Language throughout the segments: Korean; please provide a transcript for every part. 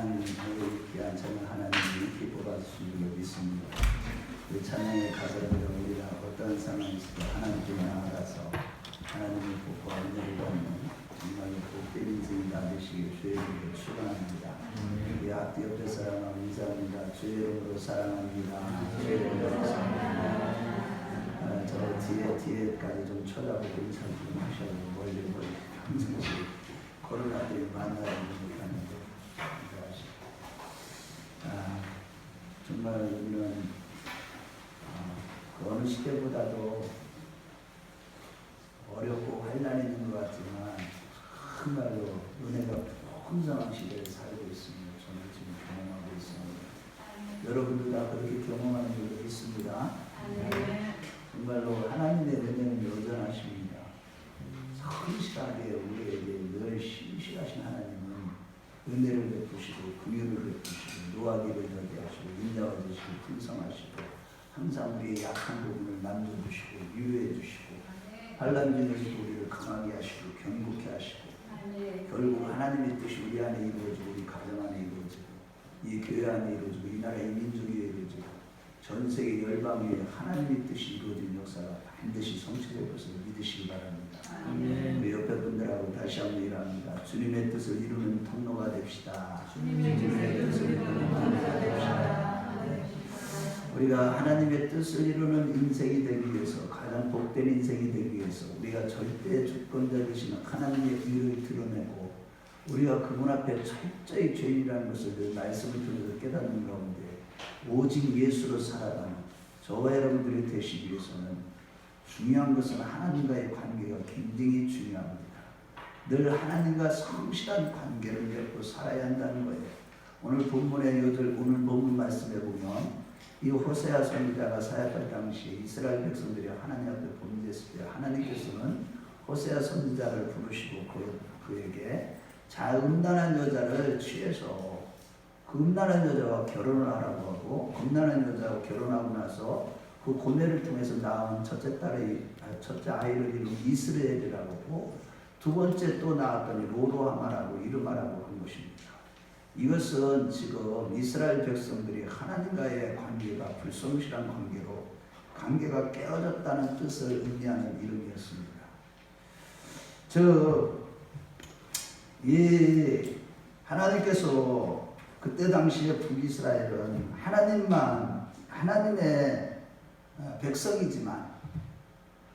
하나님의 귀한 찬양 하나님이 기뻐 주시는 믿습니다. 그 찬양의 가사를 우리가 어떤 상황에서도 하나님께 나아가서 하나님의 복과 은혜를 받는 정말 복된 인생이 나되시길 주의 이름으로 축원합니다. 우리 앞뒤 옆에 사랑하고 인사합니다. 주의 이름으로 사랑합니다. 주의 이름으로 사랑합니다. 저 뒤에까지 좀 쳐다보고 인사 좀 하셔도 멀리 항상 코로나 때문에 만나지 못하는데 정말 우리는 그 어느 시대보다도 어렵고 환난이 있는 것 같지만 정말로 은혜가 풍성한 시대에 살고 있습니다. 저는 지금 경험하고 있습니다. 여러분도 다 그렇게 경험하는 줄로 있습니다. 정말로 하나님의 은혜는 여전하십니다. 성실하게 우리에게 늘 신실하신 하나님은 은혜를 베푸시고 긍휼을 베푸시고 노하기를 더디 하시고 인자와 주시고 풍성하시고 항상 우리의 약한 부분을 남겨주시고 유해해 주시고 환난 중에서도 우리를 강하게 하시고 견고케 하시고 결국 하나님의 뜻이 우리 안에 이루어지고 우리 가정 안에 이루어지고 이 교회 안에 이루어지고 이 나라의 민족 위에 이루어지고 전 세계 열방 위에 하나님의 뜻이 이루어진 역사가 반드시 성취될 것을 믿으시기 바랍니다. 우리 옆에 분들하고 다시 한번 일합니다. 주님의 뜻을 이루는 통로가 됩시다. 주님의 뜻을 이루는 통로가 됩시다. 우리가 하나님의 뜻을 이루는 인생이 되기 위해서 가장 복된 인생이 되기 위해서 우리가 절대 주권자이신 하나님의 의를 드러내고 우리가 그분 앞에 철저히 죄인이라는 것을 늘 말씀을 통해서 깨닫는 가운데 오직 예수로 살아가는 저와 여러분들이 되시기 위해서는 중요한 것은 하나님과의 관계가 굉장히 중요합니다. 늘 하나님과 성실한 관계를 맺고 살아야 한다는 거예요. 오늘 본문의 오늘 본문 말씀에 보면 이 호세아 선지자가 사역할 당시에 이스라엘 백성들이 하나님 앞에 범죄했을 때 하나님께서는 호세아 선지자를 부르시고 그에게 음란한 여자를 취해서 그 음란한 여자와 결혼을 하라고 하고 음란한 여자와 결혼하고 나서 그 고뇌를 통해서 낳은 첫째 아이를 이룬 이스라엘이라고 하고 두 번째 또 낳았더니 로로하마라고 이름하라고 한 것입니다. 이것은 지금 이스라엘 백성들이 하나님과의 관계가 불성실한 관계로 관계가 깨어졌다는 뜻을 의미하는 이름이었습니다. 이 하나님께서 그때 당시에 북이스라엘은 하나님의 백성이지만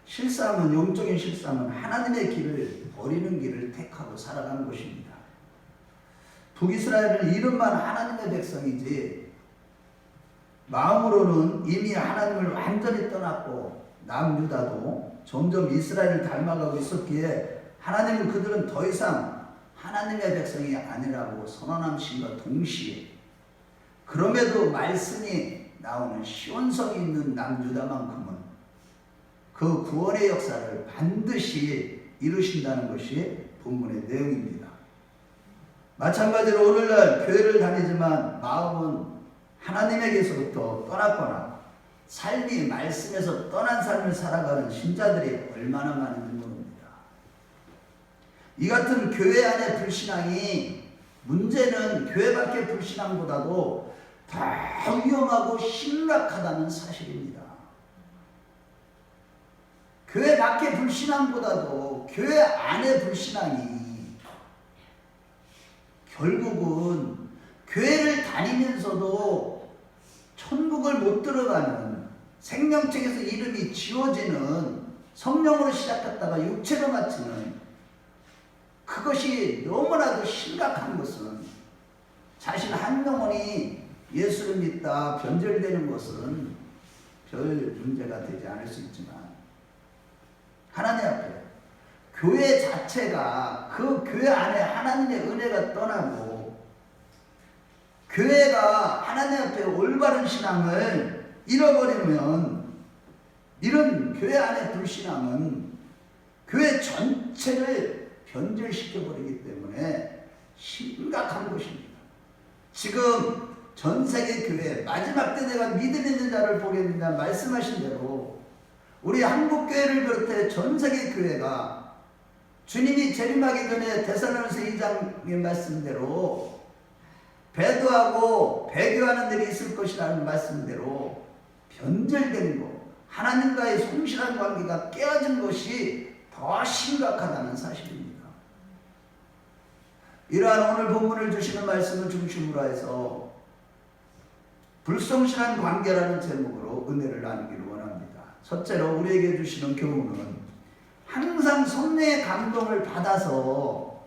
실상은 영적인 실상은 하나님의 길을 버리는 길을 택하고 살아가는 것입니다. 북이스라엘은 이름만 하나님의 백성이지 마음으로는 이미 하나님을 완전히 떠났고 남유다도 점점 이스라엘을 닮아가고 있었기에 하나님은 그들은 더 이상 하나님의 백성이 아니라고 선언하심과 동시에 그럼에도 말씀이 나오는 시온성이 있는 남유다만큼은 그 구원의 역사를 반드시 이루신다는 것이 본문의 내용입니다. 마찬가지로 오늘날 교회를 다니지만 마음은 하나님에게서부터 떠났거나 삶이 말씀에서 떠난 삶을 살아가는 신자들이 얼마나 많은지 모릅니다. 이 같은 교회 안의 불신앙이 문제는 교회 밖의 불신앙보다도 더 위험하고 심각하다는 사실입니다. 교회 밖의 불신앙보다도 교회 안의 불신앙이 결국은 교회를 다니면서도 천국을 못 들어가는 생명책에서 이름이 지워지는 성령으로 시작했다가 육체로 마치는 그것이 너무나도 심각한 것은 자신 한 영혼이 예수를 믿다 변절되는 것은 별 문제가 되지 않을 수 있지만 하나님 앞에 교회 자체가 그 교회 안에 하나님의 은혜가 떠나고 교회가 하나님 앞에 올바른 신앙을 잃어버리면 이런 교회 안의 불신앙은 교회 전체를 변절시켜버리기 때문에 심각한 것입니다. 지금 전 세계 교회 마지막 때 내가 믿음 있는 자를 보겠느냐 말씀하신 대로 우리 한국교회를 비롯해 전 세계 교회가 주님이 재림하기 전에 데살로니가서 2장의 말씀대로 배도하고 배교하는 일이 있을 것이라는 말씀대로 변절된 것, 하나님과의 성실한 관계가 깨어진 것이 더 심각하다는 사실입니다. 이러한 오늘 본문을 주시는 말씀을 중심으로 해서 불성실한 관계라는 제목으로 은혜를 나누기를 원합니다. 첫째로 우리에게 주시는 교훈은 항상 성령의 감동을 받아서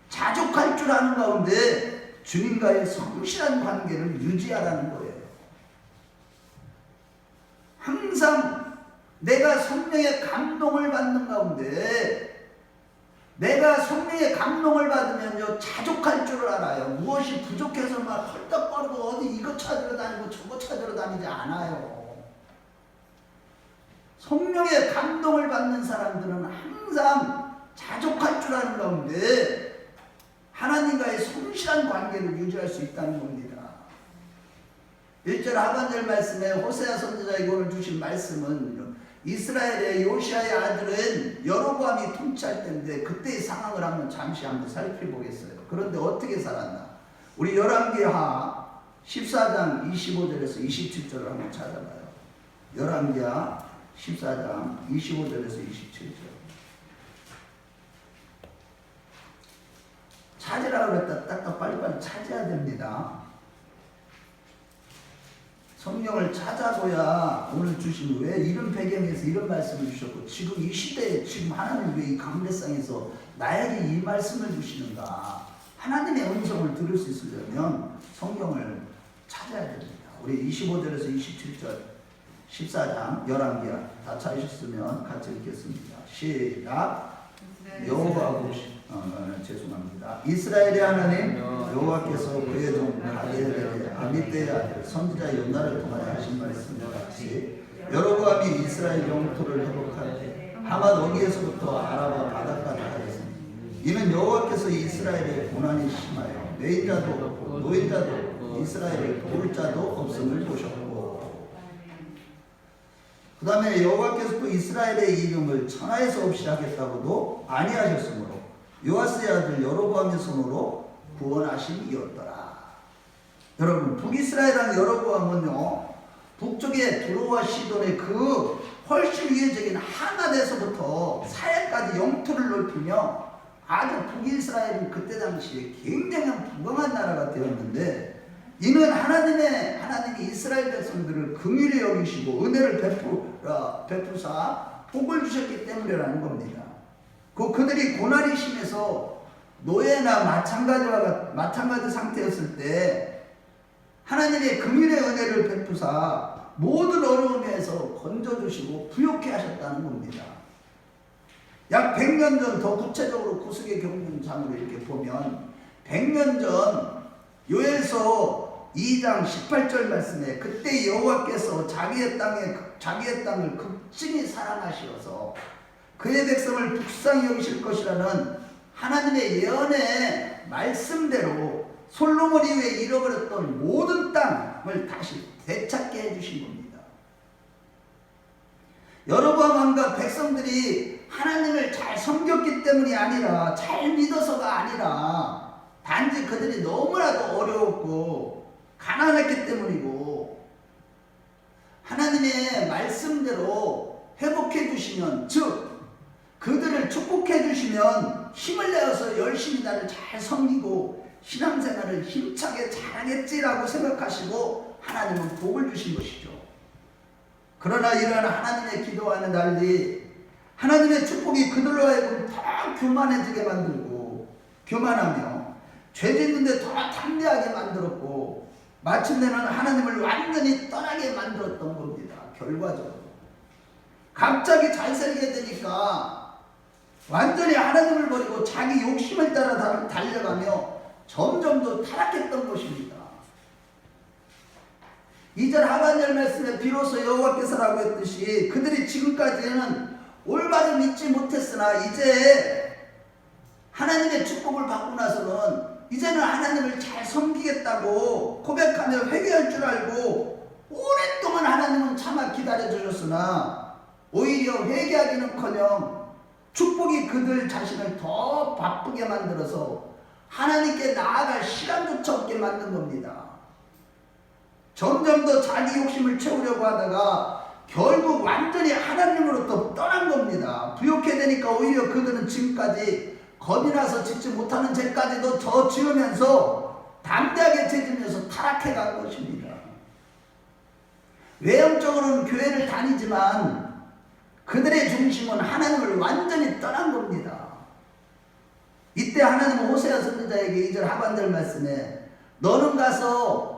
자족할 줄 아는 가운데 주님과의 성실한 관계를 유지하라는 거예요. 항상 내가 성령의 감동을 받는 가운데, 내가 성령의 감동을 받으면요 자족할 줄 알아요. 무엇이 부족해서 막 헐떡거리고 어디 이거 찾으러 다니고 저거 찾으러 다니지 않아요. 성령의 감동을 받는 사람들은 항상 자족할 줄 아는 가운데 하나님과의 성실한 관계를 유지할 수 있다는 겁니다. 1절 하반절 말씀에 호세아 선지자에게 오늘 주신 말씀은 이스라엘의 요시아의 아들은 여로보암이 통치할 때인데 그때의 상황을 잠시 한번 살펴보겠어요. 그런데 어떻게 살았나? 우리 열왕기하 14장 25절에서 27절을 한번 찾아봐요. 열왕기하 14장 25절에서 27절. 찾으라고 그랬다. 딱 빨리빨리 찾아야 됩니다. 성경을 찾아보야 오늘 주신, 왜 이런 배경에서 이런 말씀을 주셨고 지금 이 시대에 지금 하나님 왜 이 강대상에서 나에게 이 말씀을 주시는가, 하나님의 음성을 들을 수 있으려면 성경을 찾아야 됩니다. 우리 25절에서 27절 14장 열왕기하 다 찾으셨으면 같이 읽겠습니다. 시작. 여호와 죄송합니다. 이스라엘의 하나님 여호와께서 그의 종 가데엘의 아미떼의 아들 선지자 요나를 통하여 하신 말씀과 같이 여로보암이 이스라엘 영토를 회복할 때 하맛 어귀에서부터 아라바 바다까지 하였으니 이는 여호와께서 이스라엘의 고난이 심하여 내인 자도 없고 노인 자도 없고 이스라엘을 도울 자도 없음을 보셨고, 그 다음에 여호와께서 또 이스라엘의 이름을 천하에서 없이 하겠다고도 아니하셨으므로 요아스의 아들 여로보암의 손으로 구원하심이었더라. 여러분, 북이스라엘이라는 여로보암은요 북쪽의 두로와 시돈의 그 훨씬 위에적인 하낫에서부터 사해까지 영토를 넓히며 아주 북이스라엘은 그때 당시에 굉장히 부강한 나라가 되었는데, 이는 하나님이 이스라엘 백성들을 긍휼히 여기시고 은혜를 베푸사 복을 주셨기 때문이라는 겁니다. 그들이 고난이 심해서 노예나 마찬가지 상태였을 때 하나님의 긍휼의 은혜를 베푸사 모든 어려움에서 건져주시고 부욕케 하셨다는 겁니다. 약 100년 전, 더 구체적으로 구속의 경륜상으로 이렇게 보면 100년 전 요엘서 2장 18절 말씀에 그때 여호와께서 자기의 땅을 극진히 사랑하시어서 그의 백성을 불쌍히 여기실 것이라는 하나님의 예언의 말씀대로 솔로몬이 왜 잃어버렸던 모든 땅을 다시 되찾게 해주신 겁니다. 여로보암 왕과 백성들이 하나님을 잘 섬겼기 때문이 아니라, 잘 믿어서가 아니라, 단지 그들이 너무나도 어려웠고 가난했기 때문이고, 하나님의 말씀대로 회복해 주시면, 즉 그들을 축복해 주시면 힘을 내어서 열심히 나를 잘 섬기고 신앙생활을 힘차게 잘하겠지라고 생각하시고 하나님은 복을 주신 것이죠. 그러나 이러한 하나님의 기도하는 날이 하나님의 축복이 그들로 하여금 더 교만해지게 만들고, 교만하며 죄 짓는데 더 탐내하게 만들었고, 마침내는 하나님을 완전히 떠나게 만들었던 겁니다. 결과적으로 갑자기 잘 살게 되니까 완전히 하나님을 버리고 자기 욕심을 따라 달려가며 점점 더 타락했던 것입니다. 2절 하반절 말씀에 비로소 여호와께서라고 했듯이 그들이 지금까지는 올바로 믿지 못했으나 이제 하나님의 축복을 받고 나서는 이제는 하나님을 잘 섬기겠다고 고백하며 회개할 줄 알고 오랫동안 하나님은 참아 기다려 주셨으나 오히려 회개하기는커녕 축복이 그들 자신을 더 바쁘게 만들어서 하나님께 나아갈 시간조차 없게 만든 겁니다. 점점 더 자기 욕심을 채우려고 하다가 결국 완전히 하나님으로부터 떠난 겁니다. 부욕해 되니까 오히려 그들은 지금까지 겁이 나서 짓지 못하는 죄까지도 더 지으면서 담대하게 죄지면서 타락해 간 것입니다. 외형적으로는 교회를 다니지만 그들의 중심은 하나님을 완전히 떠난 겁니다. 이때 하나님은 호세아 선지자에게 2절 하반절 말씀에 너는 가서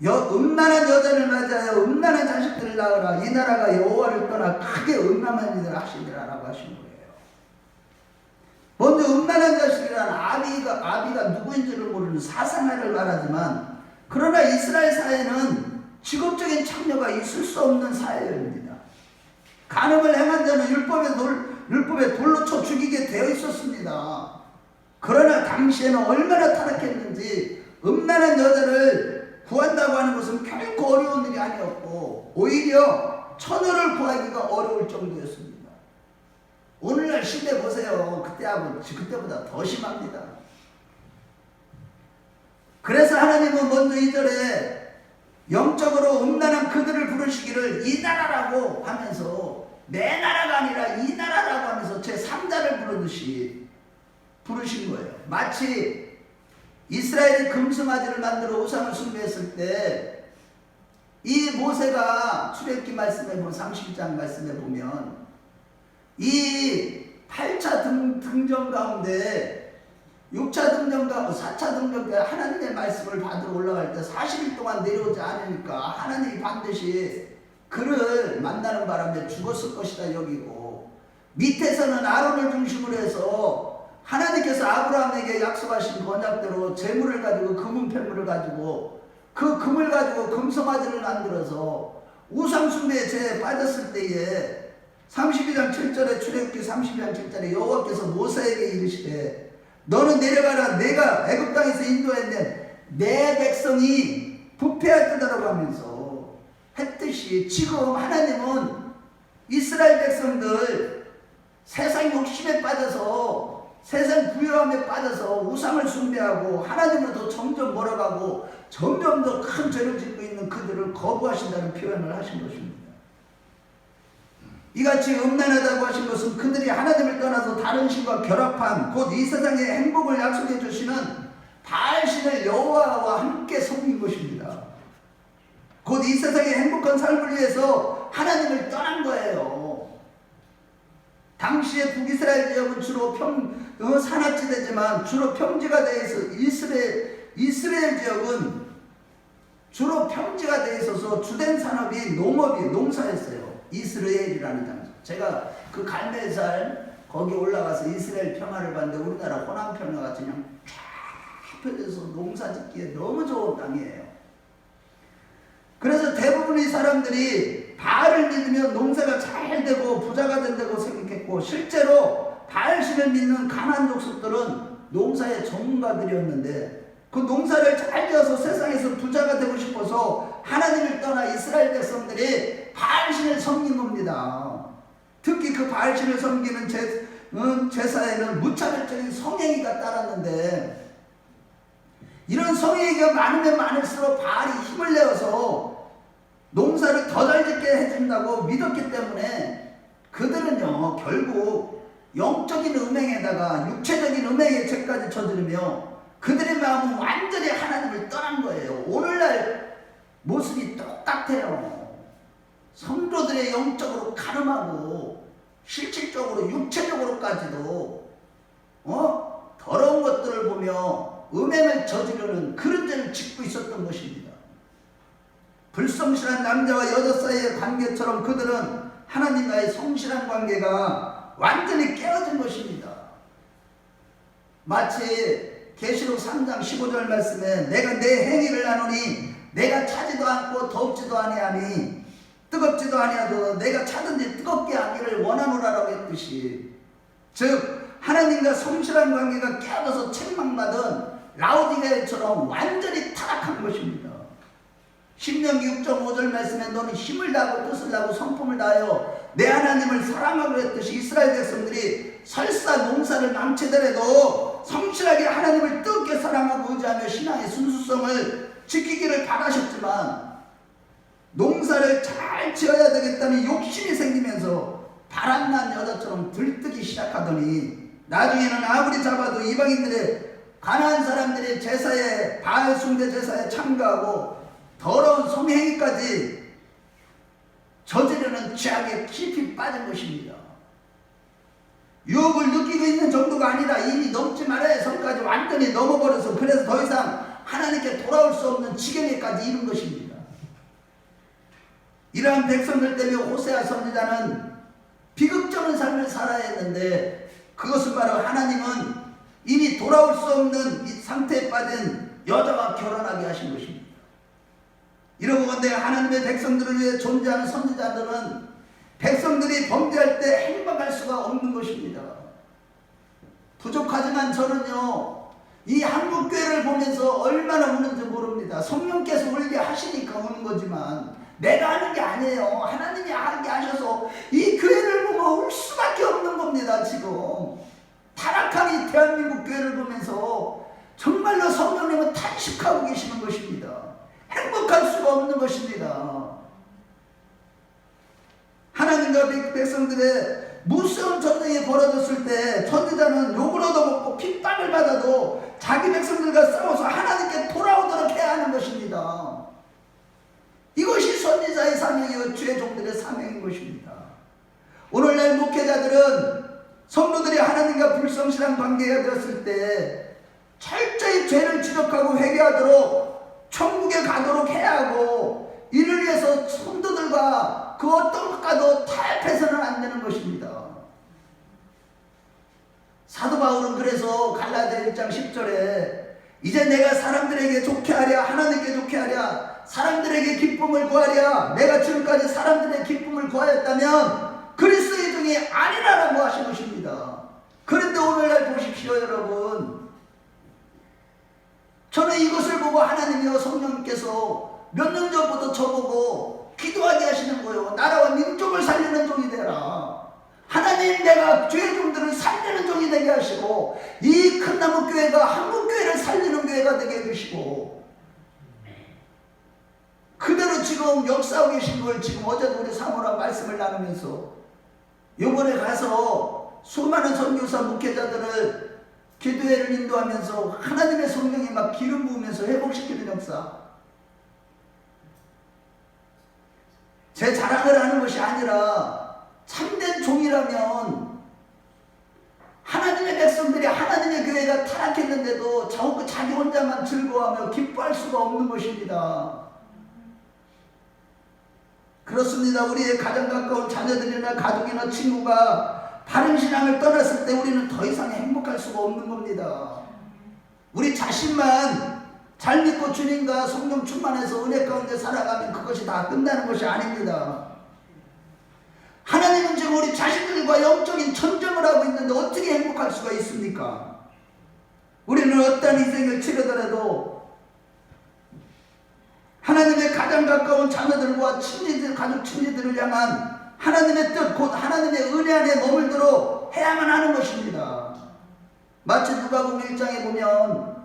음란한 여자를 맞이하여 음란한 자식들을 낳으라. 이 나라가 여호와를 떠나 크게 음란한 일을 하시리라 라고 하신 거예요. 먼저 음란한 자식이란 아비가 누구인지를 모르는 사상아를 말하지만, 그러나 이스라엘 사회는 직업적인 창녀가 있을 수 없는 사회입니다. 간음을 행한 자는 율법에 돌로 쳐 죽이게 되어 있었습니다. 그러나 당시에는 얼마나 타락했는지 음란한 여자를 구한다고 하는 것은 결코 어려운 일이 아니었고 오히려 처녀를 구하기가 어려울 정도였습니다. 오늘날 시대 보세요. 그때보다 더 심합니다. 그래서 하나님은 먼저 2절에 영적으로 음란한 그들을 부르시기를 이 나라라고 하면서, 내 나라가 아니라 이 나라라고 하면서 제3자를 부르듯이 부르신 거예요. 마치 이스라엘이 금송아지를 만들어 우상을 숭배했을 때 이 모세가 출애굽기 말씀에 보면 30장 말씀에 보면 이 8차 등정 가운데 6차 등정 가운데 4차 등정 때 하나님의 말씀을 받으러 올라갈 때 40일 동안 내려오지 않으니까 하나님이 반드시 그를 만나는 바람에 죽었을 것이다 여기고, 밑에서는 아론을 중심으로 해서 하나님께서 아브라함에게 약속하신 언약대로 재물을 가지고 금은 폐물을 가지고 그 금을 가지고 금송아지를 만들어서 우상숭배에 죄에 빠졌을 때에 32장 7절에 출애굽기 32장 7절에 여호와께서 모세에게 이르시되 너는 내려가라. 내가 애굽 땅에서 인도했는 내 백성이 부패할 때다라고 하면서 했듯이, 지금 하나님은 이스라엘 백성들 세상 욕심에 빠져서 세상 부요함에 빠져서 우상을 숭배하고 하나님으로부터 점점 멀어가고 점점 더 큰 죄를 짓고 있는 그들을 거부하신다는 표현을 하신 것입니다. 이같이 음란하다고 하신 것은 그들이 하나님을 떠나서 다른 신과 결합한 곧 이 세상의 행복을 약속해 주시는 바알신을 여호와와 함께 섬긴 것입니다. 곧 이 세상의 행복한 삶을 위해서 하나님을 떠난 거예요. 당시의 북이스라엘 지역은 주로 산악지대지만 주로 평지가 되어 있어 이스라엘 지역은 주로 평지가 되어 있어서 주된 산업이 농사였어요. 이스라엘이라는 장소. 제가 그 갈멜살 거기 올라가서 이스라엘 평화를 봤는데 우리나라 호남 평화 같이 그냥 쫙 펴져서 농사 짓기에 너무 좋은 땅이에요. 그래서 대부분의 사람들이 바알을 믿으면 농사가 잘 되고 부자가 된다고 생각했고, 실제로 바알신을 믿는 가나안 족속들은 농사의 전문가들이었는데 그 농사를 잘 지어서 세상에서 부자가 되고 싶어서 하나님을 떠나 이스라엘 백성들이 바알신을 섬긴 겁니다. 특히 그 바알신을 섬기는 제사에는 무차별적인 성행위가 따랐는데, 이런 성행위가 많으면 많을수록 바알이 힘을 내어서 농사를 더 잘 짓게 해준다고 믿었기 때문에 그들은요 결국 영적인 음행에다가 육체적인 음행의 죄까지 저지르며 그들의 마음은 완전히 하나님을 떠난 거예요. 오늘날 모습이 똑같아요. 성도들의 영적으로 가늠하고 실질적으로 육체적으로까지도 더러운 것들을 보며 음행을 저지르는 그런 죄를 짓고 있었던 것입니다. 불성실한 남자와 여자 사이의 관계처럼 그들은 하나님과의 성실한 관계가 완전히 깨어진 것입니다. 마치 계시록 3장 15절 말씀에 내가 내 행위를 아노니 내가 차지도 않고 덥지도 아니하니 뜨겁지도 아니하도 내가 차든지 뜨겁게 하기를 원하노라라고 했듯이, 즉 하나님과 성실한 관계가 깨어져서 책망받은 라오디게처럼 완전히 타락한 것입니다. 신명기 6.5절 말씀에 너는 힘을 다하고 뜻을 다하고 성품을 다하여 내 하나님을 사랑하고 했듯이 이스라엘 백성들이 설사 농사를 망치더라도 성실하게 하나님을 뜨겁게 사랑하고 의지하며 신앙의 순수성을 지키기를 바라셨지만 농사를 잘 지어야 되겠다는 욕심이 생기면서 바람난 여자처럼 들뜨기 시작하더니 나중에는 아무리 잡아도 이방인들의 가난한 사람들의 제사에 바알 숭배 제사에 참가하고 더러운 성행위까지 저지르는 죄악에 깊이 빠진 것입니다. 유혹을 느끼고 있는 정도가 아니라 이미 넘지 말아야 할 선까지 완전히 넘어버려서 그래서 더 이상 하나님께 돌아올 수 없는 지경에까지 이른 것입니다. 이러한 백성들 때문에 호세아 선지자는 비극적인 삶을 살아야 했는데 그것은 바로 하나님은 이미 돌아올 수 없는 이 상태에 빠진 여자와 결혼하게 하신 것입니다. 이러고 본데 하나님의 백성들을 위해 존재하는 선지자들은 백성들이 범죄할 때 행복할 수가 없는 것입니다. 부족하지만 저는요 이 한국교회를 보면서 얼마나 우는지 모릅니다. 성령께서 울게 하시니까 우는 거지만 내가 하는 게 아니에요. 하나님이 하게 하셔서 이 교회를 보면 울 수밖에 없는 겁니다. 지금 타락한 이 대한민국 교회를 보면서 정말로 성령님은 탄식하고 계시는 것입니다. 행복할 수가 없는 것입니다. 하나님과 백성들의 무서운 전쟁이 벌어졌을 때 선지자는 욕을 얻어먹고 핍박을 받아도 자기 백성들과 싸워서 하나님께 돌아오도록 해야 하는 것입니다. 이것이 선지자의 사명이요 주의 종들의 사명인 것입니다. 오늘날 목회자들은 성도들이 하나님과 불성실한 관계가 되었을 때 철저히 죄를 지적하고 회개하도록 천국에 가도록 해야 하고 이를 위해서 성도들과 그 어떤 것과도 타협해서는 안 되는 것입니다. 사도 바울은 그래서 갈라디아 1장 10절에 이제 내가 사람들에게 좋게 하랴 하나님께 좋게 하랴 사람들에게 기쁨을 구하랴 내가 지금까지 사람들의 기쁨을 구하였다면 그리스도의 종이 아니라라고 하신 것입니다. 그런데 오늘날 보십시오 여러분. 저는 이것을 보고 하나님이여 성령께서 몇 년 전부터 저보고 기도하게 하시는 거예요. 나라와 민족을 살리는 종이 되라. 하나님 내가 주의 종들을 살리는 종이 되게 하시고 이 큰 나무 교회가 한국교회를 살리는 교회가 되게 해주시고 그대로 지금 역사하고 계신 걸 지금 어제도 우리 사모랑 말씀을 나누면서 이번에 가서 수많은 선교사 목회자들을 기도회를 인도하면서 하나님의 성령이 막 기름 부으면서 회복시키는 역사. 제 자랑을 하는 것이 아니라 참된 종이라면 하나님의 백성들이 하나님의 교회가 타락했는데도 자기 혼자만 즐거워하며 기뻐할 수가 없는 것입니다. 그렇습니다. 우리의 가장 가까운 자녀들이나 가족이나 친구가 바른 신앙을 떠났을 때 우리는 더 이상 행복할 수가 없는 겁니다. 우리 자신만 잘 믿고 주님과 성령 충만해서 은혜 가운데 살아가면 그것이 다 끝나는 것이 아닙니다. 하나님은 지금 우리 자신들과 영적인 전쟁을 하고 있는데 어떻게 행복할 수가 있습니까? 우리는 어떠한 희생을 치르더라도 하나님의 가장 가까운 자녀들과 친지들, 가족 친지들을 향한 하나님의 뜻, 곧 하나님의 은혜 안에 머물도록 해야만 하는 것입니다. 마치 누가복음 1장에 보면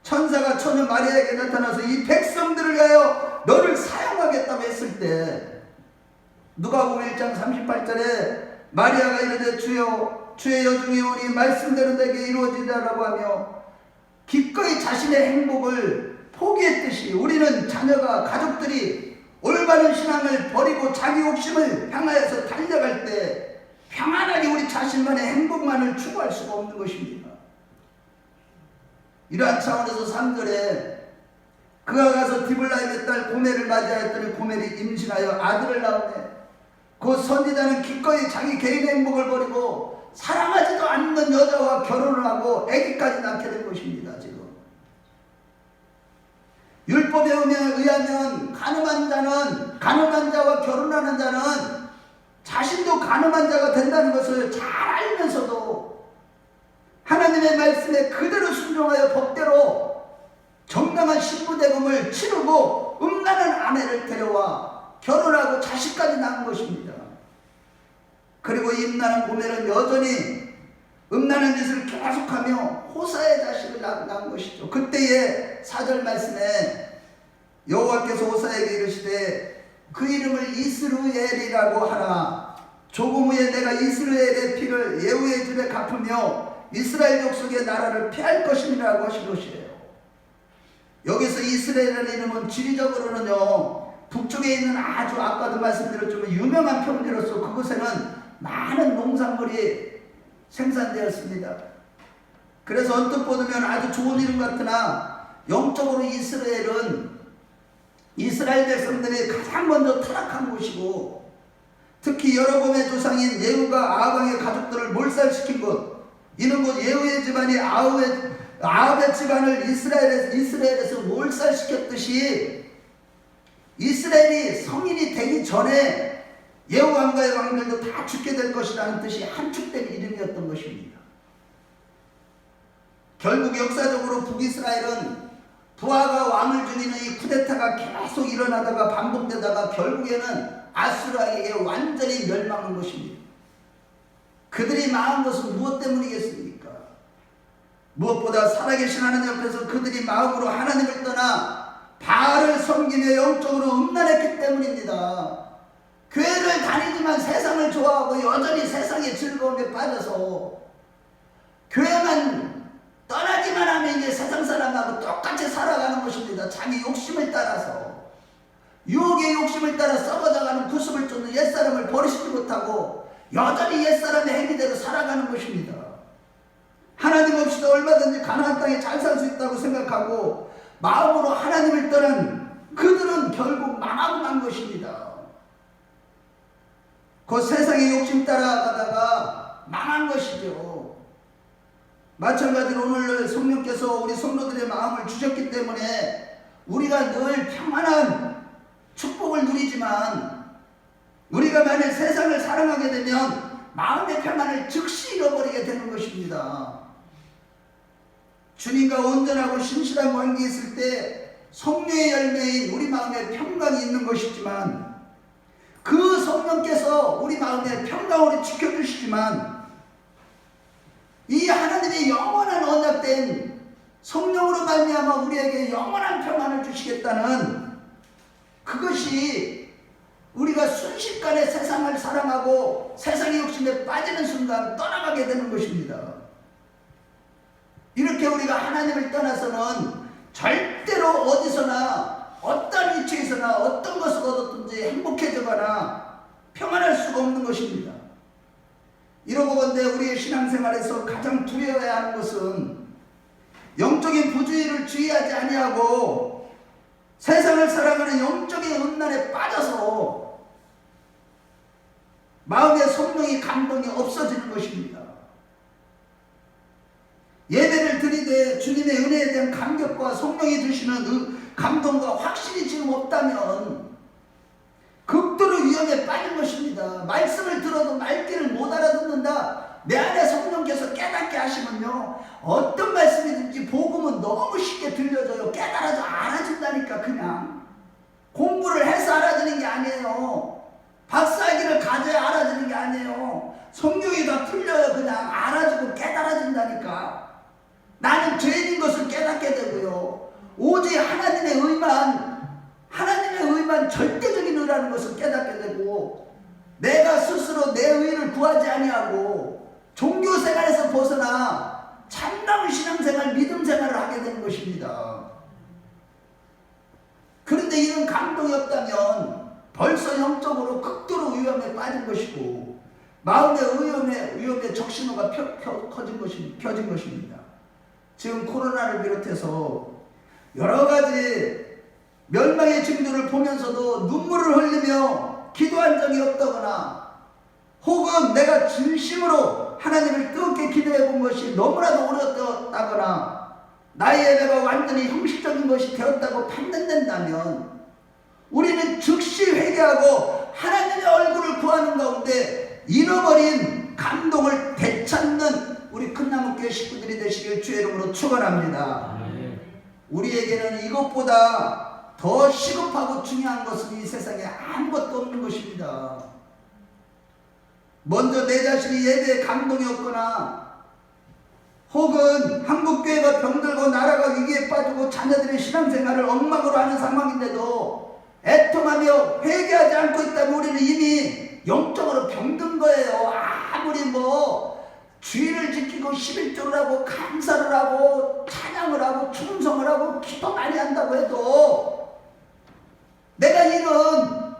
천사가 처녀 마리아에게 나타나서 이 백성들을 위하여 너를 사용하겠다고 했을 때 누가복음 1장 38절에 마리아가 이르되 주여 주의 여중이 오니 말씀대로 내게 이루어지리라고 하며 기꺼이 자신의 행복을 포기했듯이 우리는 자녀가 가족들이 올바른 신앙을 버리고 자기 욕심을 향하여서 달려갈 때 평안하게 우리 자신만의 행복만을 추구할 수가 없는 것입니다. 이러한 차원에서 3절에 그가 가서 디블라임의 딸 고멜을 맞이하였더니 고멜이 임신하여 아들을 낳으매 그 선지자는 기꺼이 자기 개인의 행복을 버리고 사랑하지도 않는 여자와 결혼을 하고 아기까지 낳게 된 것입니다. 지금 율법에 의하면 가늠한 자와 결혼하는 자는 자신도 가늠한 자가 된다는 것을 잘 알면서도 하나님의 말씀에 그대로 순종하여 법대로 정당한 신부대금을 치르고 음란한 아내를 데려와 결혼하고 자식까지 낳은 것입니다. 그리고 임나는 고멜은 여전히 음란한 짓을 계속하며 호사의 자식을 낳은 것이죠. 그때의 4절 말씀에 여호와께서 호사에게 이르시되 그 이름을 이스루엘이라고 하라. 조금 후에 내가 이스라엘의 피를 예후의 집에 갚으며 이스라엘 족속의 나라를 피할 것임이라고 하신 것이에요. 여기서 이스라엘이라는 이름은 지리적으로는요, 북쪽에 있는 아주 아까도 말씀드렸지만 유명한 평지로서 그곳에는 많은 농산물이 생산되었습니다. 그래서 언뜻 보면 아주 좋은 이름 같으나 영적으로 이스라엘은 이스라엘 백성들이 가장 먼저 타락한 곳이고, 특히 여로보암의 조상인 예후가 아합의 가족들을 몰살시킨 것, 이는 곧 예후의 집안이 아합의 집안을 이스라엘에서 몰살시켰듯이 이스라엘이 성인이 되기 전에 예후왕과의 왕들도 다 죽게 될 것이라는 뜻이 함축된 이름이었던 것입니다. 결국 역사적으로 북이스라엘은 부하가 왕을 죽이는 이 쿠데타가 계속 일어나다가 반복되다가 결국에는 아수르에게 완전히 멸망한 것입니다. 그들이 망한 것은 무엇 때문이겠습니까? 무엇보다 살아계신 하나님 옆에서 그들이 마음으로 하나님을 떠나 바알을 섬기며 영적으로 음란했기 때문입니다. 교회를 다니지만 세상을 좋아하고 여전히 세상의 즐거움에 빠져서 교회만 떠나기만 하면 이제 세상 사람하고 똑같이 살아가는 것입니다. 자기 욕심을 따라서, 유혹의 욕심을 따라 썩어져가는 구습을 쫓는 옛사람을 버리시지 못하고 여전히 옛사람의 행위대로 살아가는 것입니다. 하나님 없이도 얼마든지 가나안 땅에 잘 살 수 있다고 생각하고 마음으로 하나님을 떠난 그들은 결국 망하고 만 것입니다. 그 세상의 욕심 따라가다가 망한 것이죠. 마찬가지로 오늘 성령께서 우리 성도들의 마음을 주셨기 때문에 우리가 늘 평안한 축복을 누리지만, 우리가 만약 세상을 사랑하게 되면 마음의 평안을 즉시 잃어버리게 되는 것입니다. 주님과 온전하고 신실한 관계에 있을 때 성령의 열매인 우리 마음에 평강이 있는 것이지만, 그 성령께서 우리 마음에 평강을 지켜주시지만, 이 하나님의 영원한 언약된 성령으로 말미암아 우리에게 영원한 평안을 주시겠다는, 그것이 우리가 순식간에 세상을 사랑하고 세상의 욕심에 빠지는 순간 떠나가게 되는 것입니다. 이렇게 우리가 하나님을 떠나서는 절대로 어디서나 어떤 위치에서나 어떤 것을 얻었든지 행복해지거나 평안할 수가 없는 것입니다. 이러고건대 우리의 신앙생활에서 가장 두려워해야 하는 것은 영적인 부주의를 주의하지 아니하고 세상을 살아가는 영적인 음란에 빠져서 마음의 성령이 감동이 없어지는 것입니다. 예배를 드리되 주님의 은혜에 대한 감격과 성령이 주시는 감동과 확신이 지금 없다면 극도로 위험에 빠진 것입니다. 말씀을 들어도 말귀를 못 알아듣는다. 내 안에 성령께서 깨닫게 하시면요, 어떤 말씀이든지 복음은 너무 쉽게 들려져요. 깨달아져 알아진다니까. 그냥 공부를 해서 알아지는 게 아니에요. 박사학위를 가져야 알아지는 게 아니에요. 성경이 다 틀려요. 그냥 알아지고 깨달아진다니까. 나는 죄인인 것을 깨닫게 되고요, 오직 하나님의 의만 절대적인 의라는 것을 깨닫게 되고, 내가 스스로 내 의를 구하지 아니하고 종교생활에서 벗어나 참다운 신앙생활, 믿음생활을 하게 되는 것입니다. 그런데 이런 감동이 없다면 벌써 영적으로 극도로 위험에 빠진 것이고 마음의 위험의 적신호가 켜진 것입니다. 지금 코로나를 비롯해서 여러 가지 멸망의 징조를 보면서도 눈물을 흘리며 기도한 적이 없다거나, 혹은 내가 진심으로 하나님을 뜨겁게 기도해 본 것이 너무나도 오래되었다거나, 나의 예배가 완전히 형식적인 것이 되었다고 판단된다면 우리는 즉시 회개하고 하나님의 얼굴을 구하는 가운데 잃어버린 감동을 되찾는 우리 큰나무교회 식구들이 되시길 주의 이름으로 축원합니다. 우리에게는 이것보다 더 시급하고 중요한 것은 이 세상에 아무것도 없는 것입니다. 먼저 내 자신이 예배에 감동이 없거나 혹은 한국교회가 병들고 나라가 위기에 빠지고 자녀들의 신앙생활을 엉망으로 하는 상황인데도 애통하며 회개하지 않고 있다면 우리는 이미 영적으로 병든 거예요. 아무리 주의를 지키고 11조를 하고 감사를 하고 찬양을 하고 충성을 하고 기도 많이 한다고 해도 내가 이런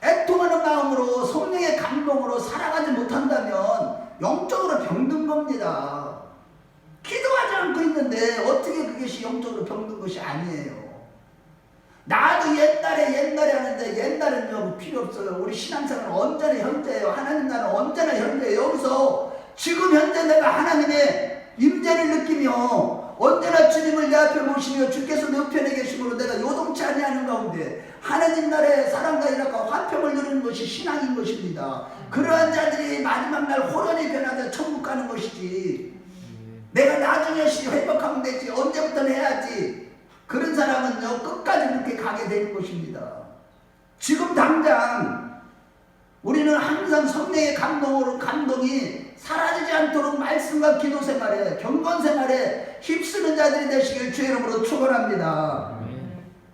애통하는 마음으로 성령의 감동으로 살아가지 못한다면 영적으로 병든 겁니다. 기도하지 않고 있는데 어떻게 그것이 영적으로 병든 것이 아니에요. 나도 옛날에 하는데 옛날은 필요 없어요. 우리 신앙생활은 언제나 현재예요. 하나님 나라는 언제나 현재예요. 여기서 지금 현재 내가 하나님의 임재를 느끼며 언제나 주님을 내 앞에 모시며 주께서 내 편에 계심으로 내가 요동치 아니하는 가운데 하나님 나라의 사랑과 일학과 화평을 누리는 것이 신앙인 것입니다. 그러한 자들이 마지막 날 혼연히 변하여 천국 가는 것이지, 내가 나중에 회복하면 되지 언제부터는 해야지, 그런 사람은요 끝까지 그렇게 가게 되는 것입니다. 지금 당장 우리는 항상 성령의 감동이 사라지지 않도록 말씀과 기도 생활에 경건 생활에 힘쓰는 자들이 되시길 주의 이름으로 축원합니다.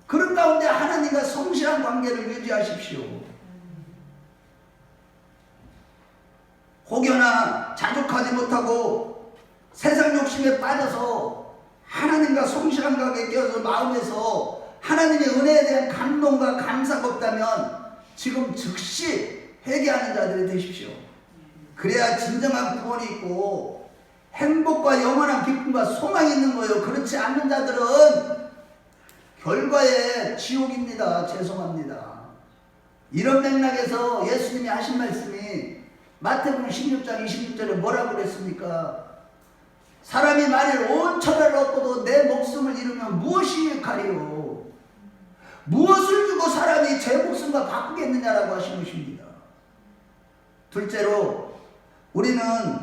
그런 가운데 하나님과 성실한 관계를 유지하십시오. 혹여나 자족하지 못하고 세상 욕심에 빠져서 하나님과 성실한 관계에 껴서 마음에서 하나님의 은혜에 대한 감동과 감사가 없다면 지금 즉시 회개하는 자들이 되십시오. 그래야 진정한 구원이 있고 행복과 영원한 기쁨과 소망이 있는 거예요. 그렇지 않는 자들은 결과에 지옥입니다. 죄송합니다. 이런 맥락에서 예수님이 하신 말씀이 마태복음 16장 26절에 뭐라고 그랬습니까? 사람이 만일 온 천하를 얻고도 내 목숨을 잃으면 무엇이 유익하리요? 무엇을 주고 사람이 제 목숨과 바꾸겠느냐라고 하신 것입니다. 둘째로 우리는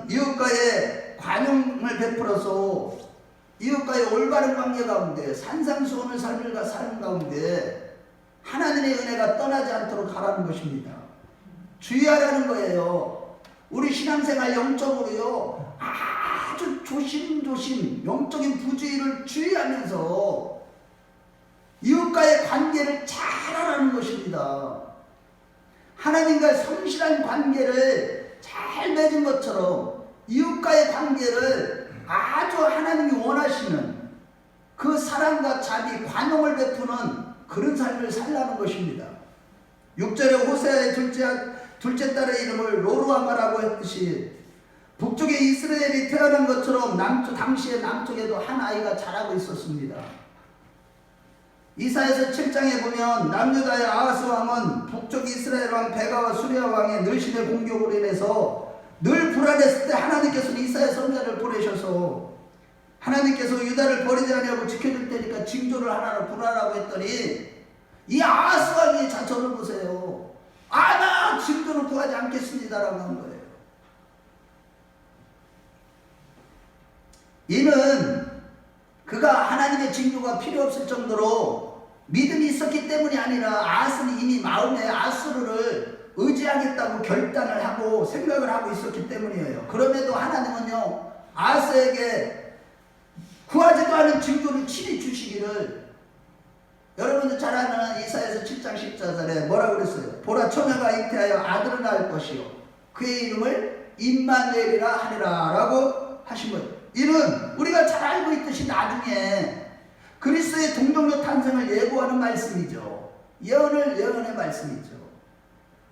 이웃과의 관용을 베풀어서 이웃과의 올바른 관계 가운데 산상수훈을 삶을 사는 가운데 하나님의 은혜가 떠나지 않도록 하라는 것입니다. 주의하라는 거예요. 우리 신앙생활 영적으로요 아주 조심조심 영적인 부주의를 주의하면서 이웃과의 관계를 잘하라는 것입니다. 하나님과 성실한 관계를 잘 맺은 것처럼 이웃과의 관계를 아주 하나님이 원하시는 그 사랑과 자비, 관용을 베푸는 그런 삶을 살라는 것입니다. 6절에 호세아의 둘째 딸의 이름을 로루아마라고 했듯이 북쪽에 이스라엘이 태어난 것처럼 당시의 남쪽에도 한 아이가 자라고 있었습니다. 이사야서 7장에 보면 남유다의 아하스 왕은 북쪽 이스라엘 왕 베가와 수리아 왕의 늘심의 공격으로 인해서 늘 불안했을 때 하나님께서는 이사야 선지자를 보내셔서 하나님께서 유다를 버리지 아니하고 지켜줄 테니까 징조를 하나를 구하라고 했더니 이 아하스 왕이 자 저를 보세요. 나 징조를 구하지 않겠습니다라고 한 거예요. 이는 그가 하나님의 징조가 필요 없을 정도로 믿음이 있었기 때문이 아니라 아하스는 이미 마음에 아수르를 의지하겠다고 결단을 하고 생각을 하고 있었기 때문이에요. 그럼에도 하나님은요 아하스에게 구하지도 않은 징조를 친히 주시기를, 여러분들 잘 아는 이사야서 7장 14절에 뭐라고 그랬어요? 보라 처녀가 잉태하여 아들을 낳을 것이요 그의 이름을 임마누엘이라 하리라 라고 하신 거예요. 이는 우리가 잘 알고 있듯이 나중에 그리스도의 동정녀 탄생을 예고하는 말씀이죠. 예언의 말씀이죠.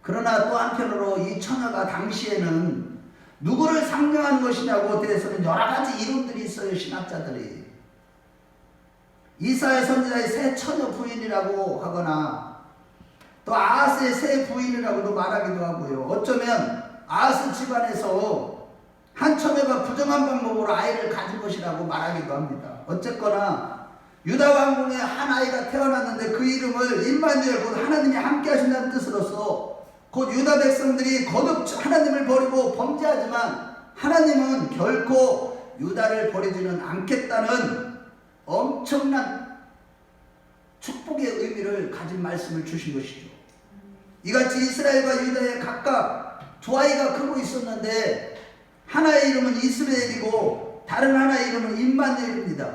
그러나 또 한편으로 이 처녀가 당시에는 누구를 상징하는 것이냐고 대해서는 여러 가지 이론들이 있어요. 신학자들이 이사야 선지자의 새 처녀 부인이라고 하거나 또 아하스의 새 부인이라고도 말하기도 하고요. 어쩌면 아하스 집안에서 한 처녀가 부정한 방법으로 아이를 가진 것이라고 말하기도 합니다. 어쨌거나 유다 왕궁에 한 아이가 태어났는데 그 이름을 임마누엘, 곧 하나님이 함께 하신다는 뜻으로서 곧 유다 백성들이 거듭 하나님을 버리고 범죄하지만 하나님은 결코 유다를 버리지는 않겠다는 엄청난 축복의 의미를 가진 말씀을 주신 것이죠. 이같이 이스라엘과 유다에 각각 두 아이가 크고 있었는데 하나의 이름은 이스라엘이고 다른 하나의 이름은 임마누엘입니다.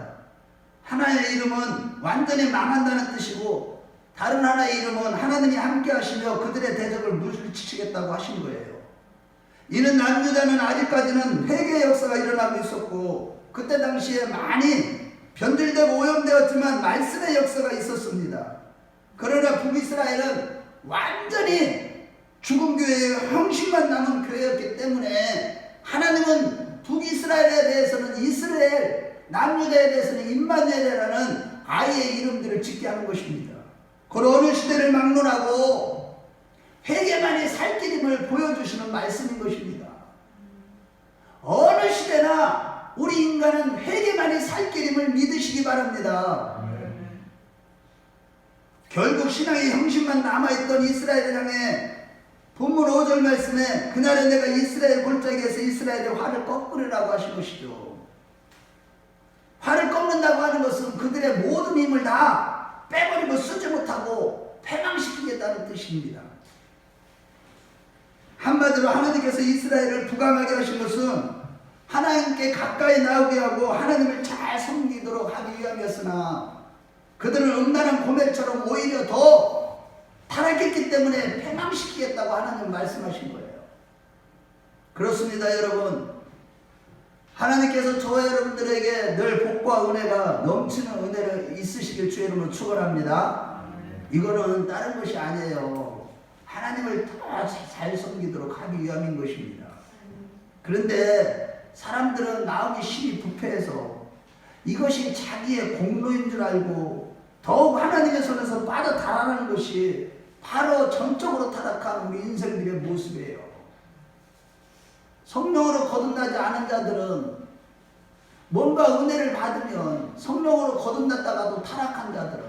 하나의 이름은 완전히 망한다는 뜻이고 다른 하나의 이름은 하나님이 함께 하시며 그들의 대적을 물리치시겠다고 하신 거예요. 이는 남유다는 아직까지는 회개의 역사가 일어나고 있었고 그때 당시에 많이 변질되고 오염되었지만 말씀의 역사가 있었습니다. 그러나 북이스라엘은 완전히 죽은 교회의 형식만 남은 교회였기 때문에 하나님은 북이스라엘에 대해서는 이스라엘, 남유다에 대해서는 임마누엘이라는 아이의 이름들을 짓게 하는 것입니다. 그 어느 시대를 막론하고 회개만이 살 길임을 보여주시는 말씀인 것입니다. 어느 시대나 우리 인간은 회개만이 살 길임을 믿으시기 바랍니다. 결국 신앙의 형식만 남아있던 이스라엘을 향해 본문 5절 말씀에 그날에 내가 이스라엘 골짜기에서 이스라엘의 활을 꺾으리라고 하신 것이죠. 활을 꺾는다고 하는 것은 그들의 모든 힘을 다 빼버리고 쓰지 못하고 패망시키겠다는 뜻입니다. 한마디로 하나님께서 이스라엘을 부강하게 하신 것은 하나님께 가까이 나오게 하고 하나님을 잘 섬기도록 하기 위함이었으나 그들은 음란한 고멜처럼 오히려 더 타락했기 때문에 패망시키겠다고 하나님 말씀하신 거예요. 그렇습니다, 여러분. 하나님께서 저와 여러분들에게 늘 복과 은혜가 넘치는 은혜를 있으시길 주의 이름으로 축원합니다. 이거는 다른 것이 아니에요. 하나님을 더 잘 섬기도록 하기 위함인 것입니다. 그런데 사람들은 마음이 심히 부패해서 이것이 자기의 공로인 줄 알고 더욱 하나님의 손에서 빠져 달아나는 것이 바로 전적으로 타락한 우리 인생들의 모습이에요. 성령으로 거듭나지 않은 자들은 뭔가 은혜를 받으면 성령으로 거듭났다가도 타락한 자들은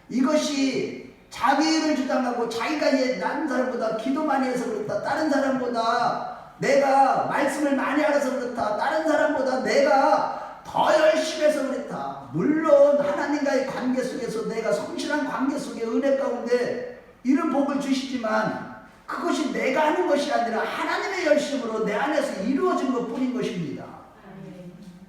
이것이 자기를 주장하고 자기가 다른 사람보다 기도 많이 해서 그렇다, 다른 사람보다 내가 말씀을 많이 알아서 그렇다, 다른 사람보다 내가 더 열심히 해서 그렇다. 물론 하나님과의 관계 속에서 내가 성실한 관계 속에 은혜 가운데 이런 복을 주시지만 그것이 내가 하는 것이 아니라 하나님의 열심으로 내 안에서 이루어진 것뿐인 것입니다.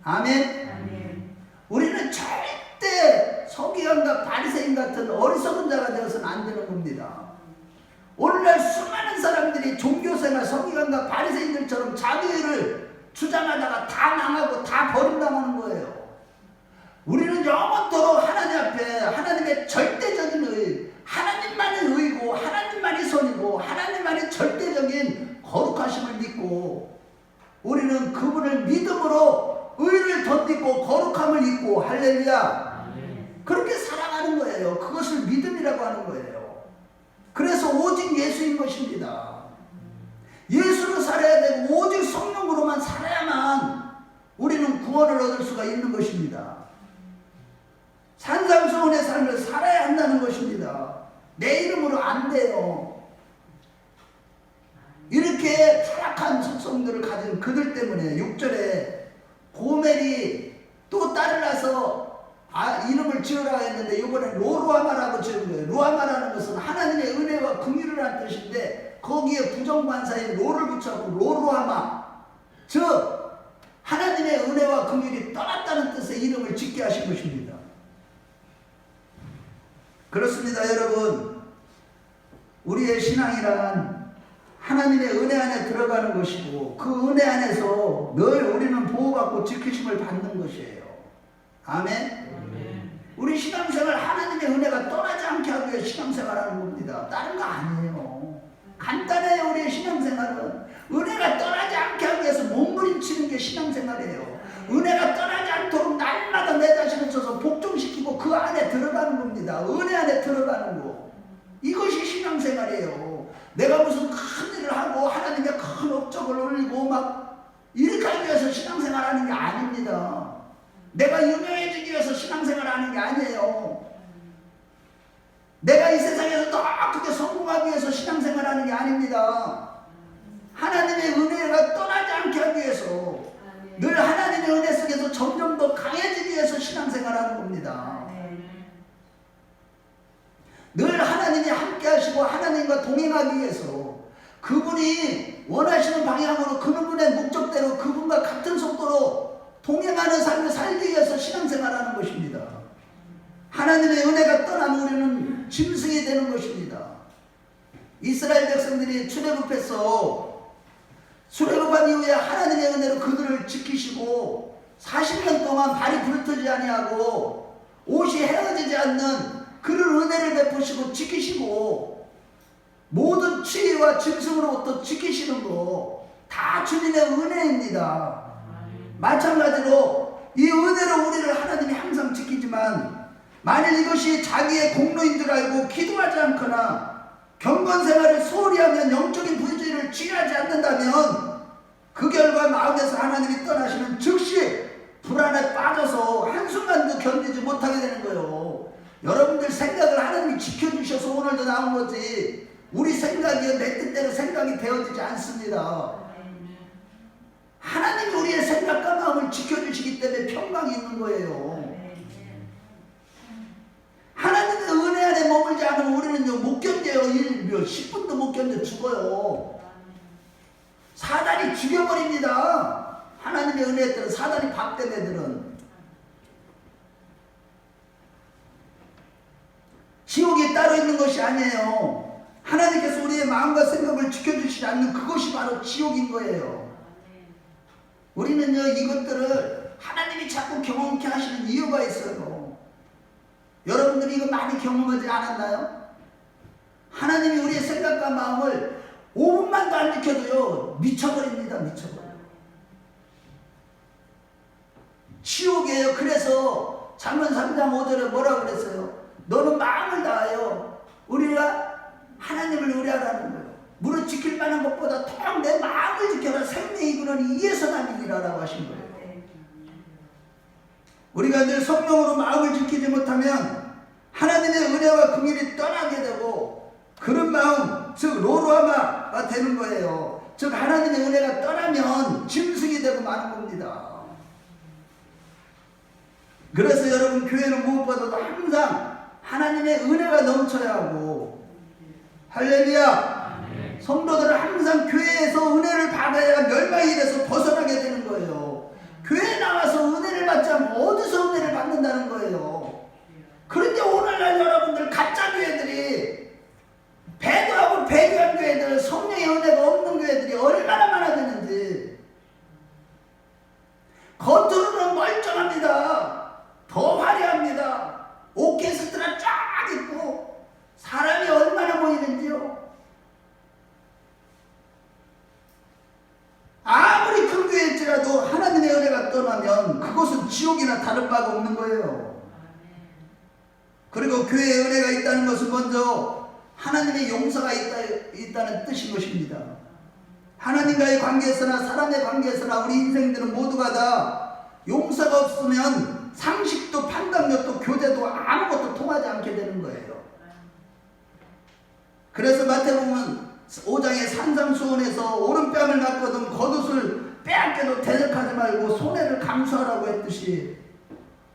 아멘. 아멘. 우리는 절대 서기관과 바리새인 같은 어리석은 자가 되어서는 안 되는 겁니다. 오늘날 수많은 사람들이 종교생활 서기관과 바리새인들처럼 자기를 주장하다가 다 망하고 다 버림당하는 거예요. 우리는 영원토록 하나님 앞에 하나님의 절대적인 의, 하나님만의 의고 하나님만이 선이고 하나님만의 절대적인 거룩하심을 믿고 우리는 그분을 믿음으로 의를 덧입고 거룩함을 입고 할렐루야 그렇게 살아가는 거예요. 그것을 믿음이라고 하는 거예요. 그래서 오직 예수인 것입니다. 예수로 살아야 되고 오직 성령으로만 살아야만 우리는 구원을 얻을 수가 있는 것입니다. 산상수훈의 삶을 살아야 한다는 것입니다. 내 이름으로 안 돼요. 이렇게 타락한 속성들을 가진 그들 때문에 6절에 고멜이 또 딸을 낳아서 이름을 지으라 했는데 이번에 로루하마라고 지은 거예요. 루하마라는 것은 하나님의 은혜와 긍휼을 한 뜻인데 거기에 부정관사인 로를 붙여서 로루하마, 즉 하나님의 은혜와 긍휼이 떠났다는 뜻의 이름을 짓게 하신 것입니다. 그렇습니다, 여러분. 우리의 신앙이란 하나님의 은혜 안에 들어가는 것이고 그 은혜 안에서 늘 우리는 보호받고 지키심을 받는 것이에요. 아멘. 우리 신앙생활 하나님의 은혜가 떠나지 않게 하기 위해 신앙생활하는 겁니다. 다른 거 아니에요. 간단해요. 우리의 신앙생활은 은혜가 떠나지 않게 하기 위해서 몸부림치는 게 신앙생활이에요. 은혜가 떠나지 않도록 날마다 내 자신을 쳐서 복종시키고 그 안에 들어가는 겁니다. 은혜 안에 들어가는 거. 이것이 신앙생활이에요. 내가 무슨 큰 일을 하고 하나님의 큰 업적을 올리고 막 이렇게 하기 위해서 신앙생활하는 게 아닙니다. 내가 유명해지기 위해서 신앙생활하는 게 아니에요. 내가 이 세상에서 더 크게 성공하기 위해서 신앙생활하는 게 아닙니다. 하나님의 은혜가 떠나지 않게 하기 위해서 늘 하나님의 은혜 속에서 점점 더 강해지기 위해서 신앙생활하는 겁니다. 늘 하나님이 함께 하시고 하나님과 동행하기 위해서 그분이 원하시는 방향으로 그분의 목적대로 그분과 같은 속도로 동행하는 삶을 살기 위해서 신앙생활하는 것입니다. 하나님의 은혜가 떠나면 우리는 짐승이 되는 것입니다. 이스라엘 백성들이 출애굽해서 출애굽한 이후에 하나님의 은혜로 그들을 지키시고 40년 동안 발이 불트지 아니하고 옷이 헤어지지 않는 그를 은혜를 베푸시고 지키시고 모든 치의와 짐승으로부터 지키시는 거 다 주님의 은혜입니다. 마찬가지로 이 은혜로 우리를 하나님이 항상 지키지만 만일 이것이 자기의 공로인 줄 알고 기도하지 않거나 경건생활을 소홀히 하면 영적인 부유주의를 취하지 않는다면 그 결과 마음에서 하나님이 떠나시면 즉시 불안에 빠져서 한순간도 견디지 못하게 되는 거예요. 여러분들 생각을 하나님이 지켜주셔서 오늘도 나온 거지 우리 생각이요 내 뜻대로 생각이 되어지지 않습니다. 하나님이 우리의 생각과 마음을 지켜주시기 때문에 평강이 있는 거예요. 하나님의 은혜 안에 머물지 않으면 우리는요 못 견뎌요. 10분도 못 견뎌 죽어요. 사단이 죽여버립니다. 하나님의 은혜에 따라 사단이 박된 애들은 지옥이 따로 있는 것이 아니에요. 하나님께서 우리의 마음과 생각을 지켜주시지 않는 그것이 바로 지옥인 거예요. 우리는요 이것들을 하나님이 자꾸 경험케 하시는 이유가 있어요. 여러분들이 이거 많이 경험하지 않았나요? 하나님이 우리의 생각과 마음을 5분만도 안 지켜도요 미쳐버립니다. 미쳐버려요. 지옥이에요. 그래서 잠언 3장 5절에 뭐라고 그랬어요? 너는 마음을 다하여 우리가 하나님을 의뢰하라는 거예요. 무릇 지킬 만한 것보다 더 내 마음을 지켜라. 생명이 그러니 이에서 나니라라고 하신 거예요. 우리가 늘 성령으로 마음을 지키지 못하면 하나님의 은혜와 긍휼이 떠나게 되고 그런 마음 즉 로루아마가 되는 거예요. 즉 하나님의 은혜가 떠나면 짐승이 되고 마는 겁니다. 그래서 여러분 교회는 무엇보다도 항상 하나님의 은혜가 넘쳐야 하고 할렐루야 성도들은 항상 교회에서 은혜를 받아야 멸망의 일에서 벗어나게 되는 거예요. 교회에 나와서 은혜를 받지 않으면 어디서 은혜를 받는다는 거예요. 그런데 오늘날 여러분들 가짜 교회들이 배도하고 배교한 교회들 성령의 은혜가 없는 교회들이 얼마나 많아지는지 겉으로는 멀쩡합니다. 더 화려합니다. 오케스트라 쫙 있고 사람이 얼마나 모이는지요. 아무리 큰 교회일지라도 하나님의 은혜가 떠나면 그것은 지옥이나 다른 바가 없는 거예요. 그리고 교회에 은혜가 있다는 것은 먼저 하나님의 용서가 있다는 뜻인 것입니다. 하나님과의 관계에서나 사람의 관계에서나 우리 인생들은 모두가 다 용서가 없으면 상식도 판단력도 교제도 아무것도 통하지 않게 되는 거예요. 그래서 마태복음 5장의 산상수훈에서 오른뺨을 맞거든 겉옷을 빼앗겨도 대적하지 말고 손해를 감수하라고 했듯이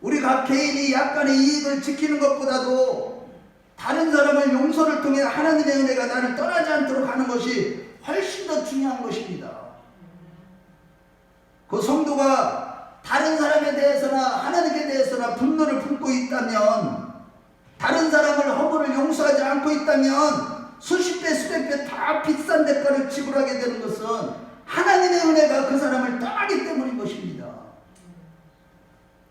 우리 각 개인이 약간의 이익을 지키는 것보다도 다른 사람을 용서를 통해 하나님의 은혜가 나를 떠나지 않도록 하는 것이 훨씬 더 중요한 것입니다. 그 성도가 다른 사람에 대해서나 하나님께 대해서나 분노를 품고 있다면 다른 사람을 허물을 용서하지 않고 있다면 수십 배 수백 배 다 비싼 대가를 지불하게 되는 것은 하나님의 은혜가 그 사람을 떠나기 때문인 것입니다.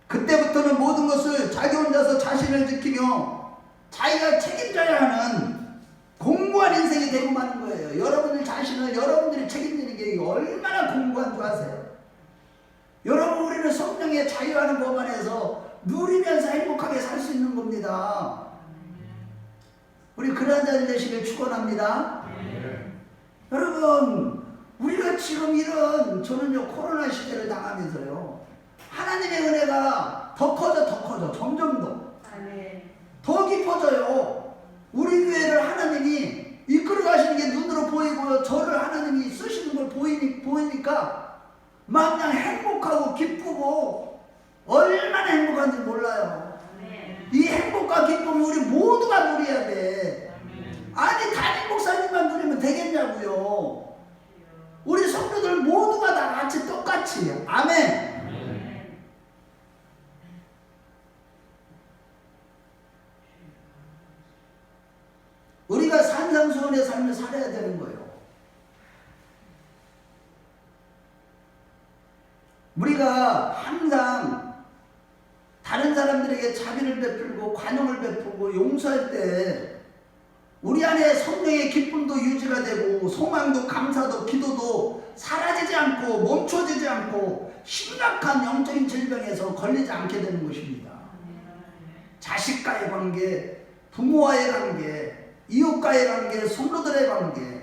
그때부터는 모든 것을 자기 혼자서 자신을 지키며 자기가 책임져야 하는 공고한 인생이 되고 마는 거예요. 여러분들 자신을 여러분들이 책임지는 게 얼마나 공고한 줄 아세요? 여러분 우리는 성령의 자유하는 법 안에서 누리면서 행복하게 살 수 있는 겁니다. 우리 그런 자들 되시길 축원합니다. 여러분 우리가 지금 이런 저는요 코로나 시대를 당하면서요 하나님의 은혜가 더 커져 점점 더 깊어져요. 우리 교회를 하나님이 이끌어 가시는 게 눈으로 보이고요 저를 하나님이 쓰시는 걸 보이니까 마냥 행복하고 기쁘고 얼마나 행복한지 몰라요. 이 행복과 기쁨을 우리 모두가 누려야 돼. 아니 담임 목사님만 누리면 되겠냐고요. 우리 성도들 모두가 다 같이 똑같이 아멘. 용서의 삶을 살아야 되는 거예요. 우리가 항상 다른 사람들에게 자비를 베풀고 관용을 베풀고 용서할 때 우리 안에 성령의 기쁨도 유지가 되고 소망도 감사도 기도도 사라지지 않고 멈춰지지 않고 심각한 영적인 질병에서 걸리지 않게 되는 것입니다. 자식과의 관계, 부모와의 관계, 이웃과의 관계, 성도들의 관계,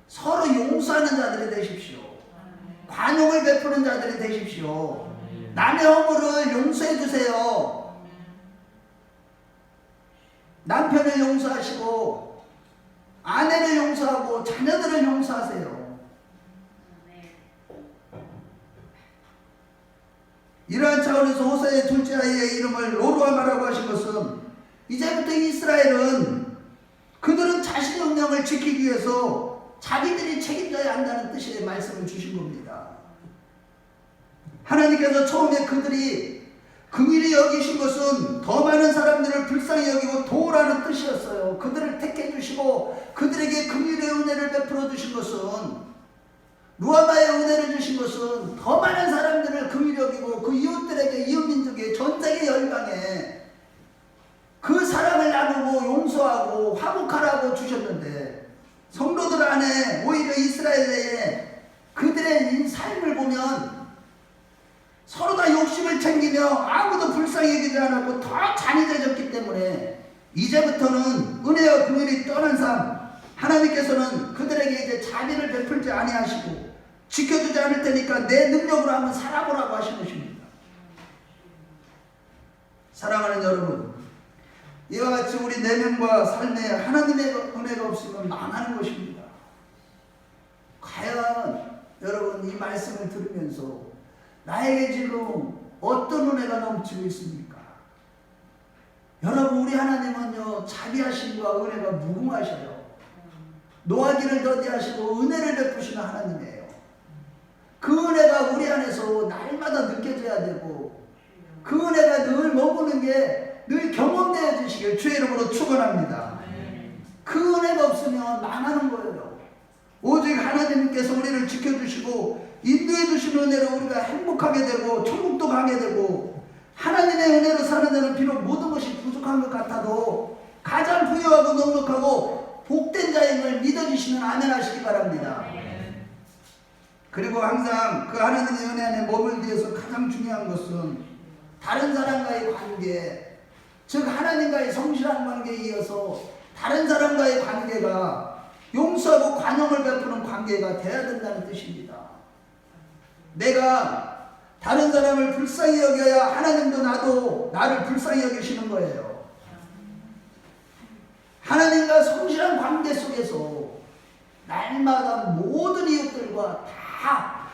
서로 용서하는 자들이 되십시오. 관용을 베푸는 자들이 되십시오. 남의 허물을 용서해 주세요. 남편을 용서하시고 아내를 용서하고 자녀들을 용서하세요. 이러한 차원에서 호세의 둘째 아이의 이름을 로루아마라고 하신 것은 이제부터 이스라엘은 그들은 자신의 운명을 지키기 위해서 자기들이 책임져야 한다는 뜻의 말씀을 주신 겁니다. 하나님께서 처음에 그들이 긍휼히 여기신 것은 더 많은 사람들을 불쌍히 여기고 도우라는 뜻이었어요. 그들을 택해 주시고 그들에게 긍휼의 은혜를 베풀어 주신 것은, 루아마의 은혜를 주신 것은 더 많은 사람들을 긍휼히 여기고 그 이웃들에게, 이웃민족에, 전세계 열방에 그 사랑을 나누고 용서하고 화목하라고 주셨는데, 성도들 안에 오히려 이스라엘의 그들의 삶을 보면 서로 다 욕심을 챙기며 아무도 불쌍히 여기지 않았고 더 잔인해졌기 때문에 이제부터는 은혜와 긍휼이 떠난 삶, 하나님께서는 그들에게 이제 자비를 베풀지 아니하시고 지켜주지 않을 테니까 내 능력으로 한번 살아보라고 하시는 것입니다. 사랑하는 여러분, 이와 같이 우리 내면과 삶에 하나님의 은혜가 없으면 망하는 것입니다. 과연 여러분 이 말씀을 들으면서 나에게 지금 어떤 은혜가 넘치고 있습니까? 여러분, 우리 하나님은요 자비하심과 은혜가 무궁하셔요. 노하기를 더디하시고 은혜를 베푸시는 하나님이에요. 그 은혜가 우리 안에서 날마다 느껴져야 되고 그 은혜가 늘 머무는 게 늘 경험되어 주시길 주의 이름으로 축원합니다. 그 은혜가 없으면 망하는 거예요. 오직 하나님께서 우리를 지켜주시고 인도해 주시는 은혜로 우리가 행복하게 되고 천국도 가게 되고, 하나님의 은혜로 사는 데는 비록 모든 것이 부족한 것 같아도 가장 부유하고 넉넉하고 복된 자임을 믿어주시는 아멘 하시기 바랍니다. 그리고 항상 그 하나님의 은혜 안에 머물기 위해서 가장 중요한 것은 다른 사람과의 관계, 즉 하나님과의 성실한 관계에 이어서 다른 사람과의 관계가 용서하고 관용을 베푸는 관계가 돼야 된다는 뜻입니다. 내가 다른 사람을 불쌍히 여겨야 하나님도 나도 나를 불쌍히 여기시는 거예요. 하나님과 성실한 관계 속에서 날마다 모든 이웃들과 다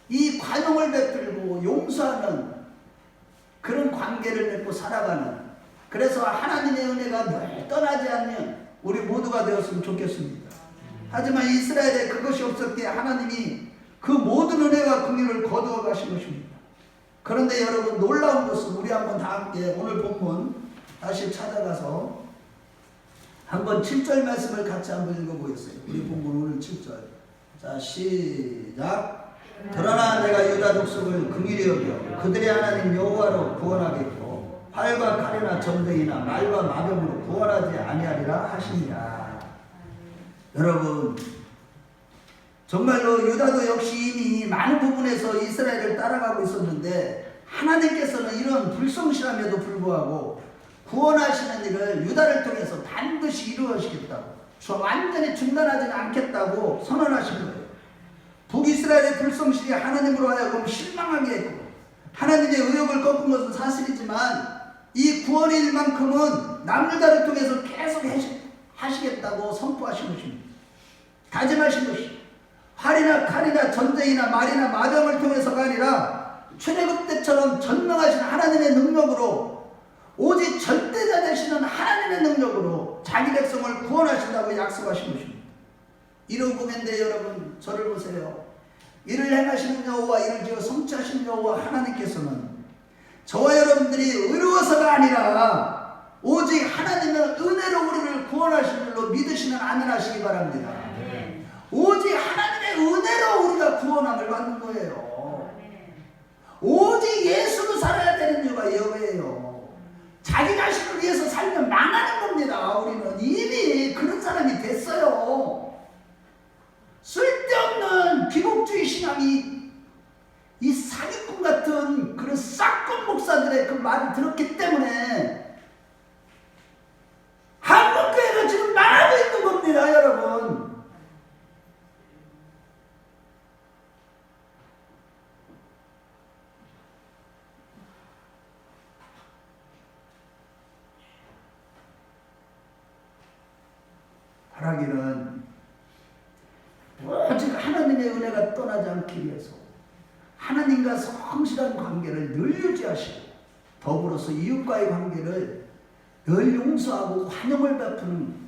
이 관용을 베풀고 용서하는 그런 관계를 맺고 살아가는, 그래서 하나님의 은혜가 늘 떠나지 않는 우리 모두가 되었으면 좋겠습니다. 하지만 이스라엘에 그것이 없었기에 하나님이 그 모든 은혜와 긍휼을 거두어 가신 것입니다. 그런데 여러분, 놀라운 것은 우리 한번 다 함께 오늘 본문 다시 찾아가서 한번 7절 말씀을 같이 한번 읽어보겠어요. 우리 본문 오늘 7절. 자, 시작. 그러나 내가 유다 족속을 긍휼히 여겨 그들의 하나님 여호와로 구원하겠고 활과 칼이나 전쟁이나 말과 마병으로 구원하지 아니하리라 하시니라. 여러분, 정말로 유다도 역시 이미 많은 부분에서 이스라엘을 따라가고 있었는데 하나님께서는 이런 불성실함에도 불구하고 구원하시는 일을 유다를 통해서 반드시 이루어지겠다고, 완전히 중단하지는 않겠다고 선언하신 거예요. 북이스라엘의 불성실이 하나님으로 하여금 실망하게 했고 하나님의 의욕을 꺾은 것은 사실이지만 이 구원의 일만큼은 남유다를 통해서 계속 하시겠다고 선포하신 것입니다. 다짐하신 것입니다. 활이나 칼이나 전쟁이나 말이나 마병을 통해서가 아니라 출애굽 때처럼 전능하신 하나님의 능력으로, 오직 절대자 되시는 하나님의 능력으로 자기 백성을 구원하신다고 약속하신 것입니다. 이런 공연대 여러분, 저를 보세요. 이를 행하시는 여호와, 이를 지어 성취하시는 여호와 하나님께서는 저와 여러분들이 의로워서가 아니라 오직 하나님의 은혜로 우리를 구원하신 줄로 믿으시는 아멘하시기 바랍니다. 오직 하나님의 은혜로 우리가 구원함을 받는 거예요. 오직 예수로 살아야 되는 이유가 이거예요. 자기 자신을 위해서 살면 망하는 겁니다. 우리는 이미 그런 사람이 됐어요. 쓸데없는 기복주의 신앙이 이 사기꾼 같은 그런 싹꾼 목사들의 그 말을 들었기 때문에 한국교회가 지금 망하고 있는 겁니다, 여러분. 바라기는 오직 하나님의 은혜가 떠나지 않기 위해서 하나님과 성실한 관계를 늘 유지하시고 더불어서 이웃과의 관계를 늘 용서하고 환영을 베푸는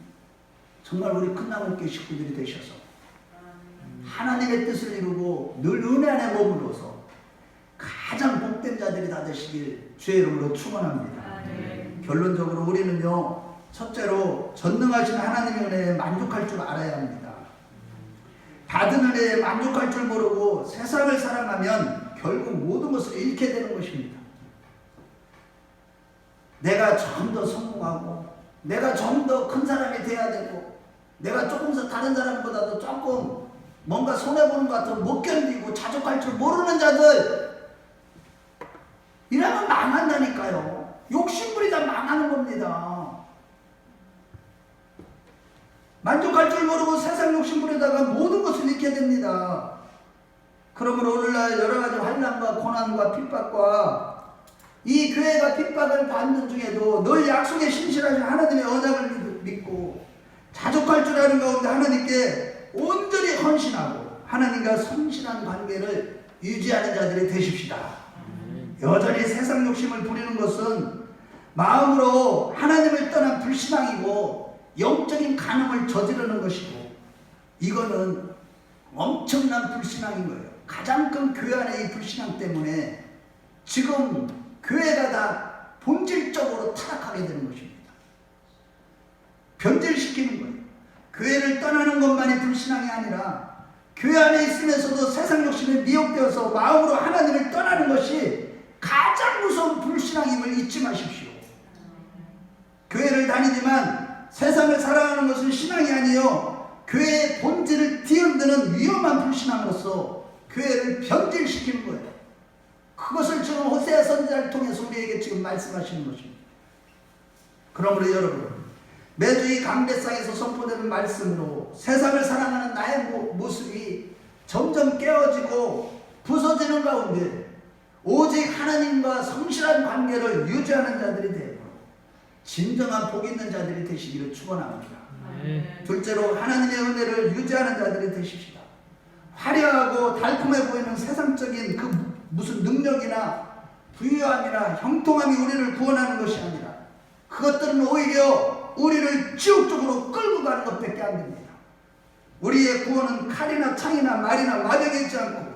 정말 우리 큰나무교회 식구들이 되셔서 하나님의 뜻을 이루고 늘 은혜 안에 머물러서 가장 복된 자들이 다 되시길 주의 이름으로 축원합니다. 결론적으로 우리는요, 첫째로 전능하신 하나님의 은혜에 만족할 줄 알아야 합니다. 받은 은혜에 만족할 줄 모르고 세상을 사랑하면 결국 모든 것을 잃게 되는 것입니다. 내가 좀 더 성공하고 내가 좀 더 큰 사람이 돼야 되고 내가 조금 더 다른 사람보다도 조금 뭔가 손해보는 것 같으면 못 견디고 자족할 줄 모르는 자들, 이러면 망한다니까요. 욕심부리다 망하는 겁니다. 만족할 줄 모르고 세상 욕심부리다가 모든 것을 잃게 됩니다. 그러므로 오늘날 여러 가지 환난과 고난과 핍박과 이 교회가 핍박을 받는 중에도 늘 약속에 신실하신 하나님의 언약을 믿고 자족할 줄 아는 가운데 하나님께 온전히 헌신하고 하나님과 성실한 관계를 유지하는 자들이 되십시다. 여전히 세상 욕심을 부리는 것은 마음으로 하나님을 떠난 불신앙이고 영적인 간음을 저지르는 것이고, 이거는 엄청난 불신앙인 거예요. 가장 큰 교회 안의 이 불신앙 때문에 지금 교회가 다 본질적으로 타락하게 되는 것입니다. 변질시키는 거예요. 교회를 떠나는 것만이 불신앙이 아니라 교회 안에 있으면서도 세상 욕심에 미혹되어서 마음으로 하나님을 떠나는 것이 가장 무서운 불신앙임을 잊지 마십시오. 교회를 다니지만 세상을 사랑하는 것은 신앙이 아니요 교회의 본질을 뒤흔드는 위험한 불신앙으로서 교회를 변질시키는 거예요. 그것을 지금 호세아 선지자를 통해서 우리에게 지금 말씀하시는 것입니다. 그러므로 여러분, 매주 이 강대상에서 선포되는 말씀으로 세상을 사랑하는 나의 모습이 점점 깨어지고 부서지는 가운데 오직 하나님과 성실한 관계를 유지하는 자들이 되고 진정한 복 있는 자들이 되시기를 축원합니다. 둘째로 하나님의 은혜를 유지하는 자들이 되십시다. 화려하고 달콤해 보이는 세상적인 그 무슨 능력이나 부유함이나 형통함이 우리를 구원하는 것이 아니라 그것들은 오히려 우리를 지옥 쪽으로 끌고 가는 것밖에 안 됩니다. 우리의 구원은 칼이나 창이나 말이나 마병에 있지 않고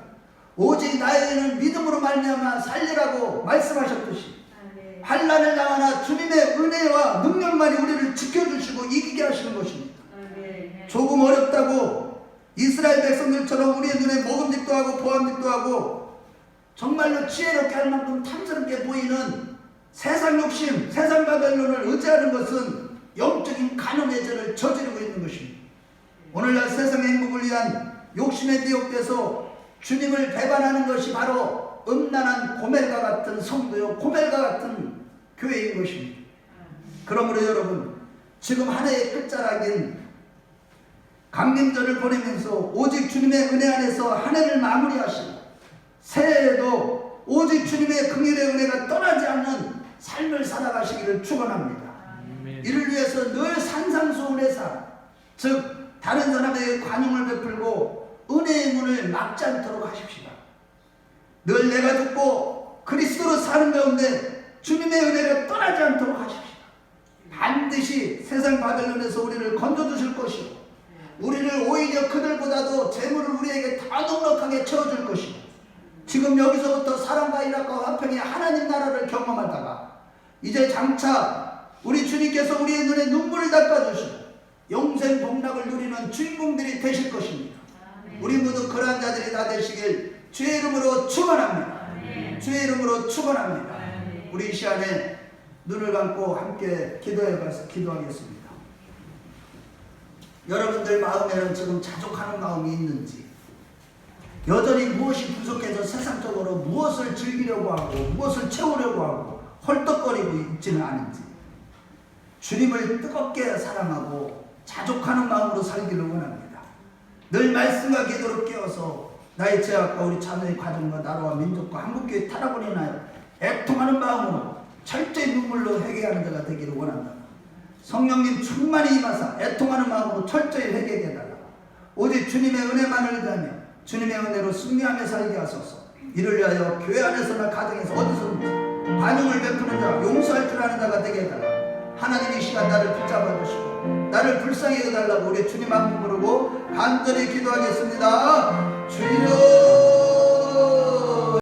오직 나에게는 믿음으로 말미암아 살리라고 말씀하셨듯이 환난을 당하나 주님의 은혜와 능력만이 우리를 지켜주시고 이기게 하시는 것입니다. 조금 어렵다고 이스라엘 백성들처럼 우리의 눈에 먹음직도 하고 보암직도 하고 정말로 지혜롭게 할 만큼 탐스럽게 보이는 세상 욕심, 세상 바벨론을 의지하는 것은 영적인 간음의 죄를 저지르고 있는 것입니다. 오늘날 세상의 행복을 위한 욕심에 미혹돼서 주님을 배반하는 것이 바로 음란한 고멜과 같은 성도요, 고멜과 같은 교회인 것입니다. 그러므로 여러분, 지금 한 해의 끝자락인 강림절을 보내면서 오직 주님의 은혜 안에서 한 해를 마무리하시고 새해에도 오직 주님의 긍휼의 은혜가 떠나지 않는 삶을 살아가시기를 축원합니다. 이를 위해서 늘 산상수훈의 삶, 즉 다른 사람에게 관용을 베풀고 은혜의 문을 막지 않도록 하십시다. 늘 내가 듣고 그리스도로 사는 가운데 주님의 은혜가 떠나지 않도록 하십시다. 반드시 세상 바벨론에서 우리를 건져주실 것이고 우리를 오히려 그들보다도 재물을 우리에게 더 넉넉하게 채워줄 것이고 지금 여기서부터 사랑과 일합과 화평의 하나님 나라를 경험하다가 이제 장차 우리 주님께서 우리의 눈에 눈물을 닦아주시고 영생 복락을 주는 주인공들이 되실 것입니다. 우리 모두 그러한 자들이 다 되시길 주의 이름으로 축원합니다. 주의 이름으로 축원합니다. 우리 이 시간에 눈을 감고 함께 기도하겠습니다. 여러분들 마음에는 지금 자족하는 마음이 있는지, 여전히 무엇이 부족해서 세상적으로 무엇을 즐기려고 하고 무엇을 채우려고 하고 헐떡거리고 있지는 않은지, 주님을 뜨겁게 사랑하고 자족하는 마음으로 살기를 원합니다. 늘 말씀과 기도로 깨어서 나의 죄악과 우리 자녀의 가정과 나라와 민족과 한국교회 타락을 인하여 애통하는 마음으로 철저히 눈물로 회개하는 자가 되기를 원한다. 성령님 충만히 임하사 애통하는 마음으로 철저히 회개하게 해달라. 오직 주님의 은혜만을 의하며 주님의 은혜로 승리하며 살게 하소서. 이를 위하여 교회 안에서나 가정에서 어디서든지 반응을 베푸는 자, 용서할 줄 아는 자가 되게 해달라. 하나님이 이 시간 나를 붙잡아 주시고 나를 불쌍히 해달라고 우리 주님 앞에 부르고 간절히 기도하겠습니다. 주여